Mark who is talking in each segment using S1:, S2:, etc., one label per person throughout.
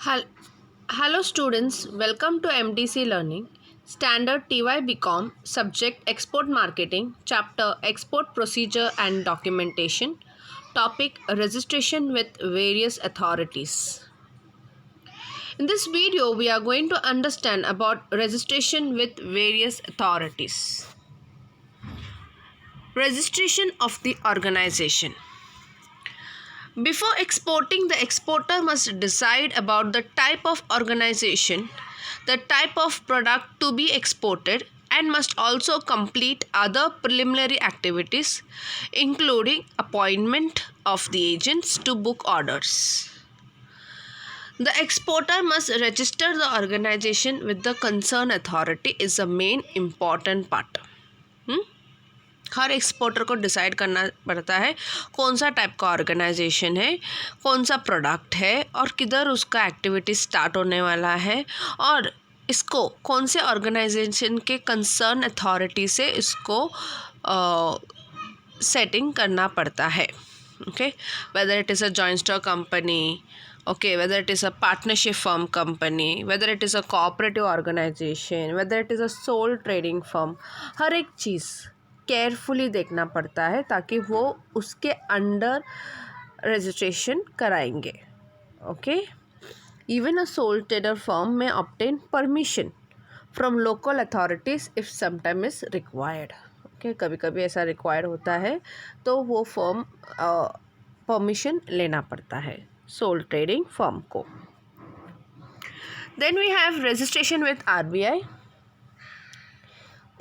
S1: Hel- Hello students, welcome to MDC Learning, Standard TY BCom, Subject Export Marketing, Chapter Export Procedure and Documentation, Topic Registration with various authorities. In this video, we are going to understand about registration with various authorities. Registration of the organization. Before exporting, the exporter must decide about the type of organization, the type of product to be exported, and must also complete other preliminary activities, including appointment of the agents to book orders. The exporter must register the organization with the concerned authority is the main important part. Her exporter को decide करना पड़ता है कौन सा type का organisation है, कौन सा प्रोडक्ट है और किधर उसका एक्टिविटी स्टार्ट होने वाला है और इसको कौन से ऑर्गेनाइजेशन के कंसर्न अथॉरिटी से इसको सेटिंग करना पड़ता है. Okay, whether it is a joint stock company, okay, whether it is a partnership firm company, whether it is a cooperative organization, whether it is a sole trading firm, हर एक चीज़ carefully देखना पड़ता है ताकि वो उसके अंडर रजिस्ट्रेशन कराएंगे. Okay, even a sole trader firm में obtain permission from local authorities if sometime is required. Okay, कभी कभी ऐसा रिक्वायर्ड होता है तो वो फर्म परमिशन लेना पड़ता है सोल ट्रेडिंग फर्म को. Then we have registration with RBI.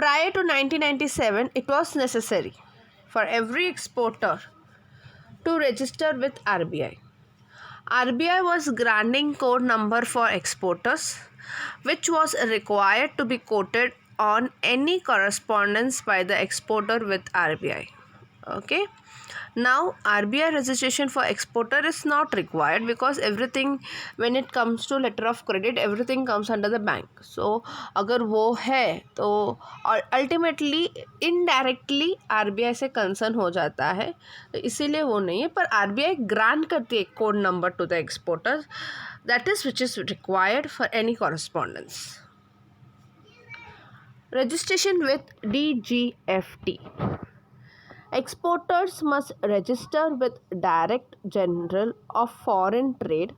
S1: Prior to 1997, it was necessary for every exporter to register with RBI. RBI was granting code number for exporters, which was required to be quoted on any correspondence by the exporter with RBI. Okay. Now RBI registration for exporter is not required because everything, when it comes to letter of credit, everything comes under the bank. So अगर वो है तो ultimately indirectly RBI से concern हो जाता है, तो इसीलिए वो नहीं है. पर RBI ग्रांट करती है code number two the exporter, that is which is required for any correspondence. Registration with DGFT. Exporters must register with Direct General of Foreign Trade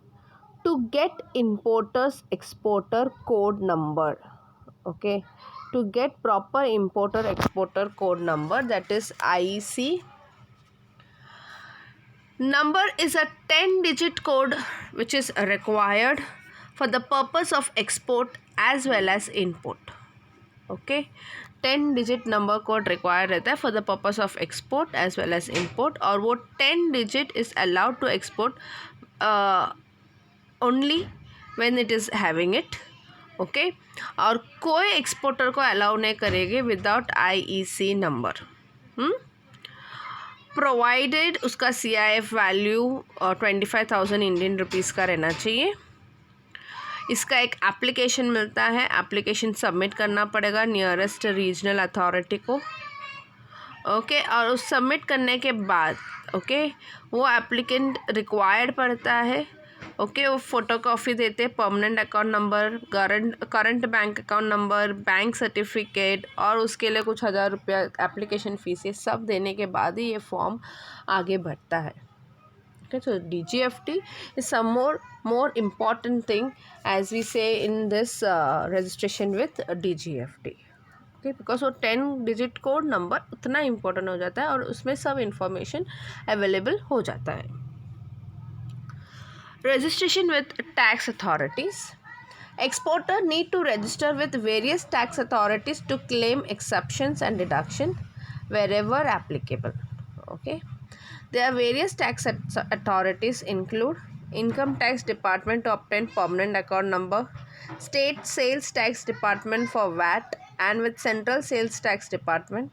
S1: to get importers exporter code number. Okay, to get proper importer exporter code number, that is IEC. Number is a 10-digit code which is required for the purpose of export as well as import. Okay, 10 digit number code require रहता है for the purpose of export as well as import, और वो 10 digit is allowed to export only when it is having it. Okay, और कोई exporter को allow नहीं करेंगे without IEC नंबर, प्रोवाइडेड उसका CIF वैल्यू 25,000 इंडियन रुपीज़ का रहना चाहिए. इसका एक एप्लीकेशन मिलता है, एप्लीकेशन सबमिट करना पड़ेगा नियरेस्ट रीजनल अथॉरिटी को. ओके, और उस सबमिट करने के बाद वो एप्लीकेंट रिक्वायर्ड पड़ता है. ओके, वो फ़ोटोकॉपी देते, permanent account number, current bank account number, bank certificate, और उसके लिए कुछ 1,000 रुपया एप्लीकेशन फ़ीस, ये सब देने के बाद ही ये फॉर्म आगे बढ़ता है. Okay, so DGFT is some more important thing as we say in this registration with DGFT. Okay, because वो 10 डिजिट कोड नंबर उतना इम्पोर्टेंट हो जाता है और उसमें सब इंफॉर्मेशन अवेलेबल हो जाता है. Registration with tax authorities. Exporter need to register with various tax authorities to claim exceptions and deduction wherever applicable. Okay. There are various tax authorities include Income Tax Department to obtain permanent account number, State Sales Tax Department for VAT, and with Central Sales Tax Department,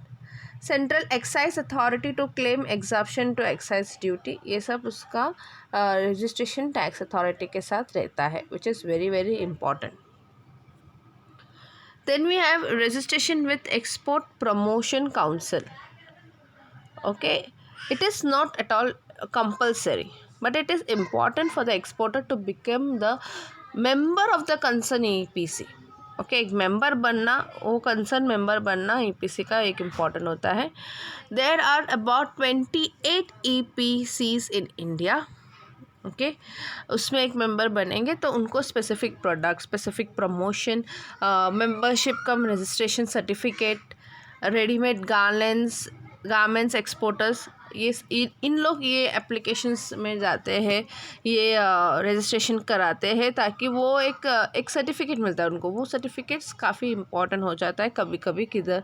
S1: Central Excise Authority to claim exemption to excise duty. ये सब उसका registration tax authority के साथ रहता है, which is very very important. Then we have registration with Export Promotion Council. Okay, it is not at all compulsory, but it is important for the exporter to become the member of the concern EPC। Okay, एक member बनना, वो concern member बनना EPC का एक important होता है। There are about 28 EPCs in India. Okay, उसमें एक मेंबर बनेंगे तो उनको specific product, specific promotion, membership cum registration certificate, readymade garments exporters, ये इन लोग ये एप्लीकेशंस में जाते हैं, ये रजिस्ट्रेशन कराते हैं ताकि वो एक सर्टिफिकेट मिलता है उनको। वो सर्टिफिकेट्स काफ़ी इम्पोर्टेंट हो जाता है कभी कभी किधर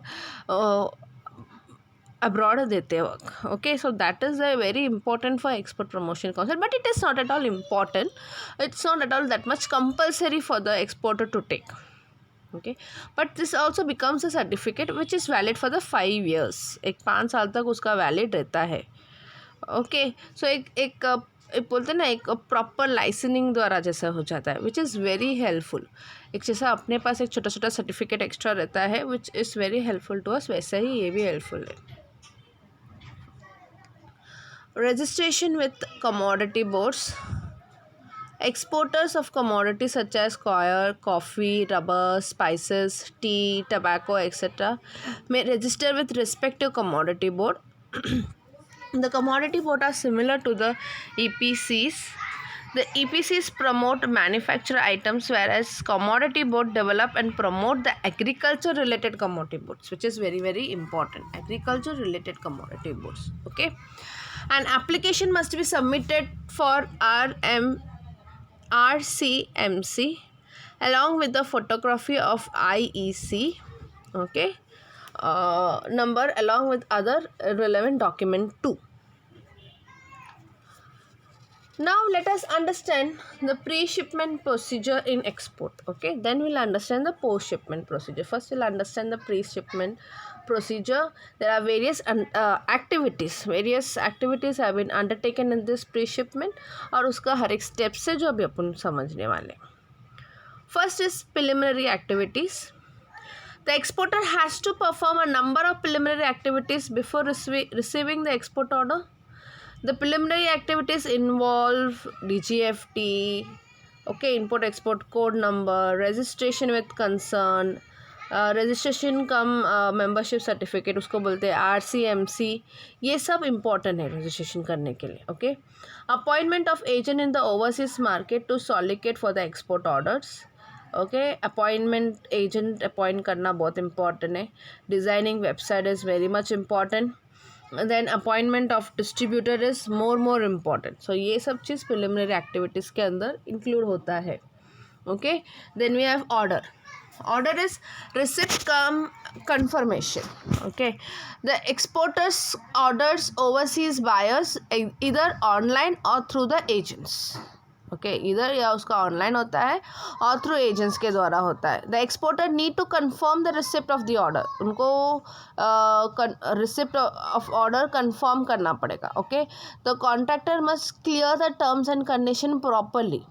S1: अब्रॉड देते वक्त। Okay, so that is a very important for export promotion council, but it is not at all important, it's not at all that much compulsory for the exporter to take. okay, but this also becomes a certificate which is valid for the 5 years। एक 5 साल तक उसका valid रहता है। Okay, सो एक बोलते हैं ना, एक प्रॉपर लाइसेंसिंग द्वारा जैसा हो जाता है, विच इज़ वेरी हेल्पफुल। एक जैसा अपने पास एक छोटा छोटा सर्टिफिकेट एक्स्ट्रा रहता है which is very helpful to us, वैसा ही ये भी हेल्पफुल है। Registration with commodity boards. Exporters of commodities such as coir, coffee, rubber, spices, tea, tobacco, etc. may register with respective commodity board. The commodity board are similar to the EPCs. The EPCs promote manufacture items, whereas commodity board develop and promote the agriculture related commodity boards, which is very very important. Agriculture related commodity boards. Okay, an application must be submitted for RCMC along with the photography of IEC, okay, number along with other relevant document too. Now let us understand the pre-shipment procedure in export. Okay, then we'll understand the post-shipment procedure. First we'll understand the pre-shipment procedure. There are various activities have been undertaken in this pre-shipment, और उसका हर एक step से जो अभी अपन समझने वाले। First is preliminary activities. The exporter has to perform a number of preliminary activities before receiving the export order. The preliminary activities involve DGFT, okay, import export code number, registration with concern, registration come membership certificate, उसको बोलते हैं RCMC। ये सब important है registration करने के लिए। Okay, appointment of agent in the overseas market to solicit for the export orders. Okay, appointment agent appoint करना बहुत इंपॉर्टेंट है। Designing website is very much important. Then appointment of distributor is more important. So ये सब चीज़ preliminary activities के अंदर include होता है। Okay, then we have order. Order is receipt confirmation. Okay, the exporters orders overseas buyers either online or through the agents. Okay, either या उसका online होता है और थ्रू एजेंट्स के द्वारा होता है। The exporter need to confirm the receipt of the order. उनको रिसिप्ट ऑफ ऑर्डर कन्फर्म करना पड़ेगा। Okay, the contractor must clear the terms and condition properly.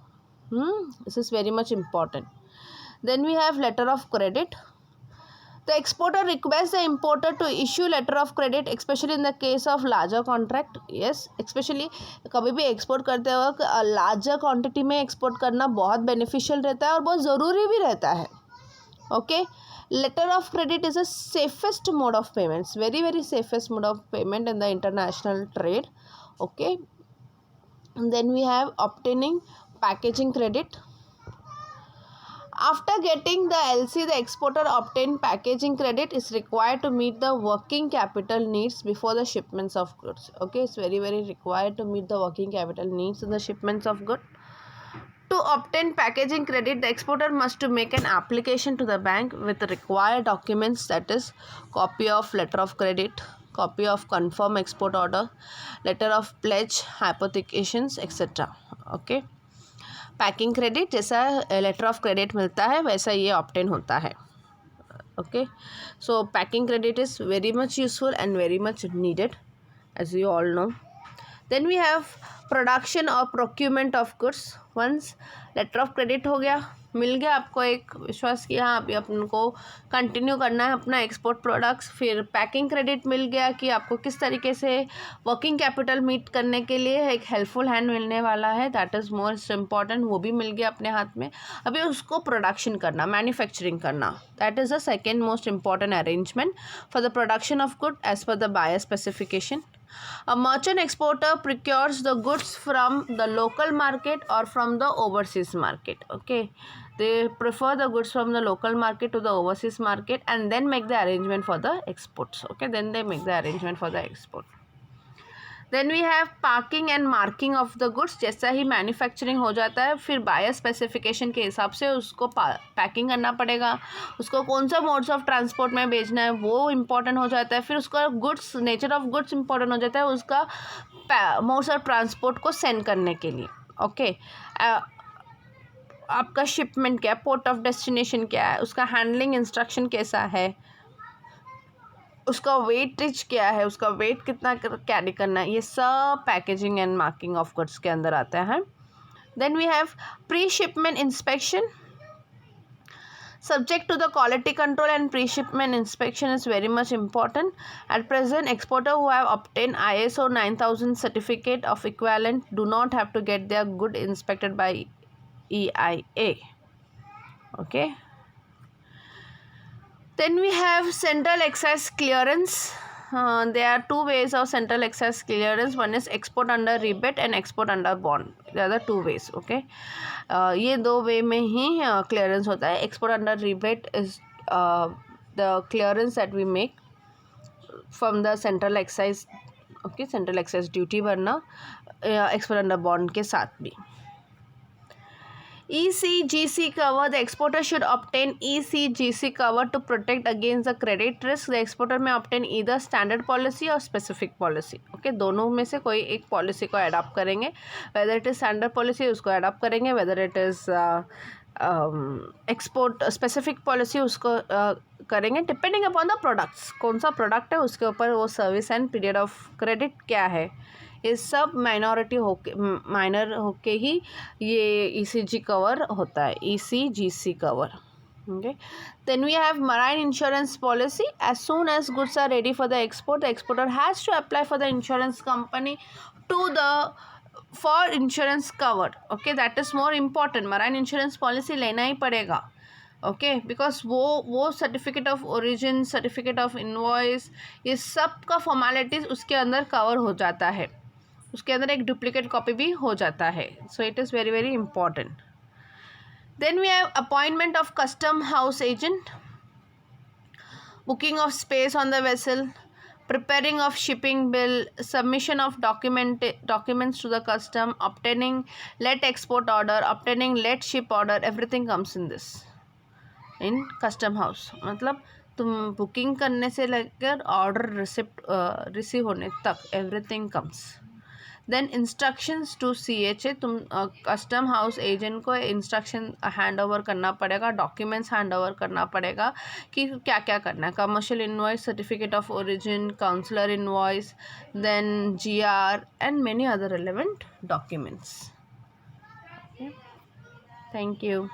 S1: This is very much important. Then we have letter of credit. The exporter requests the importer to issue letter of credit, especially in the case of larger contract. Yes, especially कभी भी export करते वक्त larger quantity में export करना बहुत beneficial रहता है और बहुत ज़रूरी भी रहता है। Okay, letter of credit is a safest mode of payments, very safest mode of payment in the international trade. Okay, and then we have obtaining packaging credit. After getting the LC, the exporter obtained packaging credit is required to meet the working capital needs before the shipments of goods. Okay, it's very required to meet the working capital needs in the shipments of goods. To obtain packaging credit, the exporter must to make an application to the bank with the required documents, that is copy of letter of credit, copy of confirm export order, letter of pledge, hypothecations, etc. Okay, packing credit जैसा letter of credit मिलता है वैसा ये obtain होता है। Okay, so packing credit is very much useful and very much needed as you all know. Then we have production और procurement of goods. Once letter of credit हो गया, मिल गया आपको एक विश्वास कि हाँ अभी अपन को कंटिन्यू करना है अपना एक्सपोर्ट प्रोडक्ट्स. फिर पैकिंग क्रेडिट मिल गया कि आपको किस तरीके से वर्किंग कैपिटल मीट करने के लिए एक हेल्पफुल हैंड मिलने वाला है, दैट इज़ मोस्ट इम्पॉर्टेंट. वो भी मिल गया अपने हाथ में. अभी उसको प्रोडक्शन करना, मैन्युफैक्चरिंग करना, that is the second most important arrangement for the production of good as per the buyer specification. A merchant exporter procures the goods from the local market or from the overseas market. Okay, they prefer the goods from the local market to the overseas market and then make the arrangement for the exports. Okay, then they make the arrangement for the export. Then we have packing and marking of the goods. जैसा ही manufacturing हो जाता है फिर buyer specification के हिसाब से उसको पैकिंग करना पड़ेगा, उसको कौन सा मोड्स ऑफ ट्रांसपोर्ट में भेजना है वो इम्पॉर्टेंट हो जाता है. फिर उसका goods, nature of goods important हो जाता है उसका मोड्स ऑफ ट्रांसपोर्ट को सेंड करने के लिए. ओके, आपका शिपमेंट क्या है, पोर्ट ऑफ डेस्टिनेशन क्या है, उसका हैंडलिंग इंस्ट्रक्शन कैसा है, उसका वेटेज क्या है, उसका वेट कितना कैरी करना है, ये सब packaging and marking of goods के अंदर आता है. Then we have pre shipment inspection. Subject to the quality control and pre-shipment inspection is very much important. At present, exporter who have obtained ISO 9000 certificate of equivalent do not have to get their good inspected by EIA. Okay. Then we have central excise clearance. There are two ways of central excise clearance. One is export under rebate and export under bond. There are the two ways. Okay, ये दो वे में ही clearance होता है. Export under rebate is the clearance that we make from the central excise. Okay, central excise duty भरना export under bond के साथ भी. ECGC cover. The exporter should obtain ECGC cover to protect against the credit risk. The exporter may obtain either standard policy or specific policy. Okay, दोनों में से कोई एक policy को अडॉप्ट करेंगे. Whether it is standard policy उसको adopt करेंगे, whether it is export specific policy उसको करेंगे डिपेंडिंग अपॉन द प्रोडक्ट्स. कौन सा प्रोडक्ट है उसके ऊपर वो service and period of credit क्या है, ये सब माइनर होके ही ये ECG कवर होता है, ECGC cover. Okay, then we have marine insurance policy. As soon as goods are ready for the export, the exporter has to apply for the insurance company for insurance covered. Okay, that is more important. marine insurance policy लेना ही पड़ेगा. Okay, because वो certificate of origin, certificate of invoice, ये सब का formalities उसके अंदर cover हो जाता है. उसके अंदर एक डुप्लीकेट कॉपी भी हो जाता है. So it is very very important. Then we have appointment of custom house agent, booking of space on the vessel, preparing of shipping bill, submission of documents to the custom, obtaining let export order, obtaining let ship order, everything comes in this, in custom house. मतलब तुम booking करने से लेकर order receive होने तक everything comes. Then instructions to CHA. तुम custom house agent को instruction hand over करना पड़ेगा, डॉक्यूमेंट्स हैंड ओवर करना पड़ेगा कि क्या क्या करना है. Commercial invoice, certificate of origin, counsellor invoice, then GR and many other relevant documents. Thank you.